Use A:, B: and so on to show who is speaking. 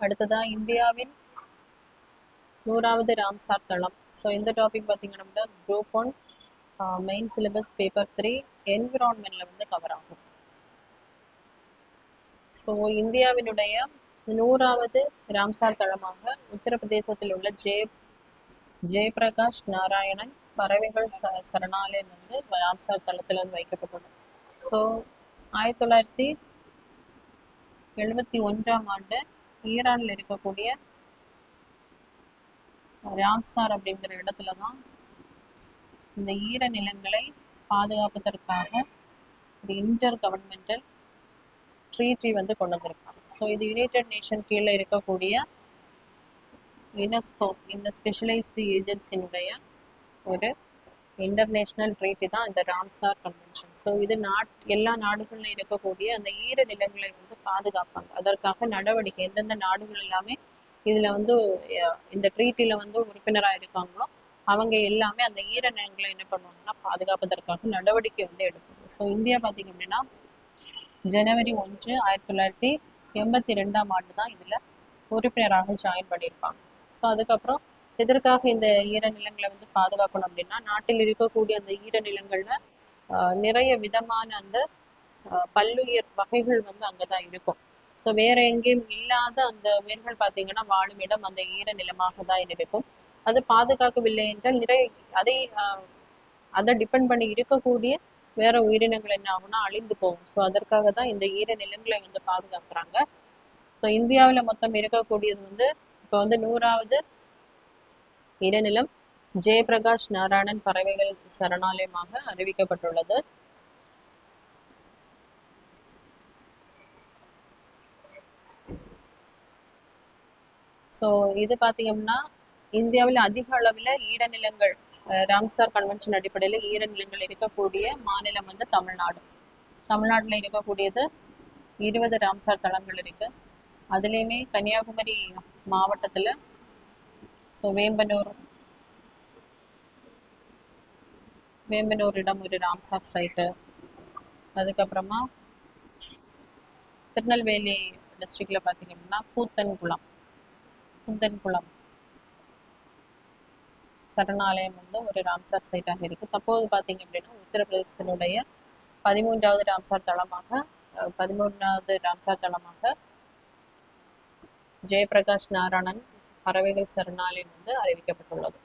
A: அடுத்ததா இந்தியாவின் 100வது ராம்சார் தளம். ஸோ இந்த டாபிக் பார்த்தீங்கன்னா குரூப் 1 மெயின் சிலபஸ் பேப்பர் 3 என்விரான்மெண்ட்ல வந்து கவர் ஆகும். ஸோ இந்தியாவினுடைய 100வது ராம்சார் தளமாக உத்தரப்பிரதேசத்தில் உள்ள ஜெயபிரகாஷ் நாராயணன் பறவைகள் சரணாலயம் வந்து ராம்சார் தளத்தில் வந்து வைக்கப்பட்டுள்ளது. ஸோ 1971ஆம் ஆண்டு ஈரானில் இருக்கக்கூடிய ராம்சார் அப்படிங்கிற இடத்துல தான் இந்த ஈர நிலங்களை பாதுகாப்பதற்காக ஒரு இன்டர் கவர்மெண்டல் ட்ரீட்டி வந்து கொண்டு வந்திருக்காங்க. ஸோ இது யுனைடெட் நேஷன் கீழே இருக்கக்கூடிய யுனெஸ்கோ இந்த ஸ்பெஷலைஸ்டு ஏஜென்சியினுடைய ஒரு இன்டர்நேஷ்னல் ட்ரீட்டி தான் இந்த ராம்சார் கன்வென்ஷன். ஸோ இது எல்லா நாடுகளில் இருக்கக்கூடிய அந்த ஈர நிலங்களை வந்து பாதுகாப்பாங்க. அதற்காக நடவடிக்கை எந்தெந்த நாடுகள் எல்லாமே இதுல வந்து இந்த ட்ரீட்டில வந்து உறுப்பினராக இருக்காங்களோ அவங்க எல்லாமே அந்த ஈர நிலங்களை என்ன பண்ணுவாங்கன்னா பாதுகாப்பதற்காக நடவடிக்கை வந்து எடுப்பாங்க. ஸோ இந்தியா பார்த்தீங்க அப்படின்னா ஜனவரி 1, 1982ஆம் ஆண்டு தான் இதுல உறுப்பினராக ஜாயின் பண்ணியிருப்பாங்க. ஸோ அதுக்கப்புறம் எதற்காக இந்த ஈர நிலங்களை வந்து பாதுகாக்கணும் அப்படின்னா நாட்டில் இருக்கக்கூடிய அந்த ஈர நிலங்கள்ல நிறைய விதமான அந்த பல்லுயிர் வகைகள் வந்து அங்கதான் இருக்கும். ஸோ வேற எங்கேயும் இல்லாத அந்த உயிர்கள் பார்த்தீங்கன்னா வாழும் இடம் அந்த ஈர நிலமாக தான் இருக்கும். அது பாதுகாக்கவில்லை என்றால் நிறைய அதை டிபெண்ட் பண்ணி இருக்கக்கூடிய வேற உயிரினங்கள் என்ன ஆகும்னா அழிந்து போகும். ஸோ அதற்காக தான் இந்த ஈர நிலங்களை வந்து பாதுகாக்கிறாங்க. ஸோ இந்தியாவில் மொத்தம் இருக்கக்கூடியது வந்து இப்போ வந்து 100வது ஈரநிலம் ஜெயபிரகாஷ் நாராயணன் பறவைகள் சரணாலயமாக அறிவிக்கப்பட்டுள்ளது. ஸோ இது பார்த்தீங்கன்னா இந்தியாவில் அதிக அளவில் ஈரநிலங்கள் ராம்சார் கன்வென்ஷன் அடிப்படையில் ஈரநிலங்கள் இருக்கக்கூடிய மாநிலம் வந்து தமிழ்நாடு. தமிழ்நாட்டில் இருக்கக்கூடியது 20 ராம்சார் தளங்கள் இருக்கு. அதுலேயுமே கன்னியாகுமரி மாவட்டத்தில் ஸோ வேம்பனூர் இடம் ஒரு ராம்சார் சைட்டு. அதுக்கப்புறமா திருநெல்வேலி டிஸ்ட்ரிக்ட்ல பார்த்தீங்க அப்படின்னா குந்தன்குளம் சரணாலயம் வந்து ஒரு ராம்சார் சைட்டாக இருக்கு. தற்போது பார்த்தீங்க அப்படின்னா உத்தரப்பிரதேசத்தினுடைய 13வது ராம்சார் தளமாக ஜெயபிரகாஷ் நாராயணன் பறவைகள் சரணாலயம் வந்து அறிவிக்கப்பட்டுள்ளது.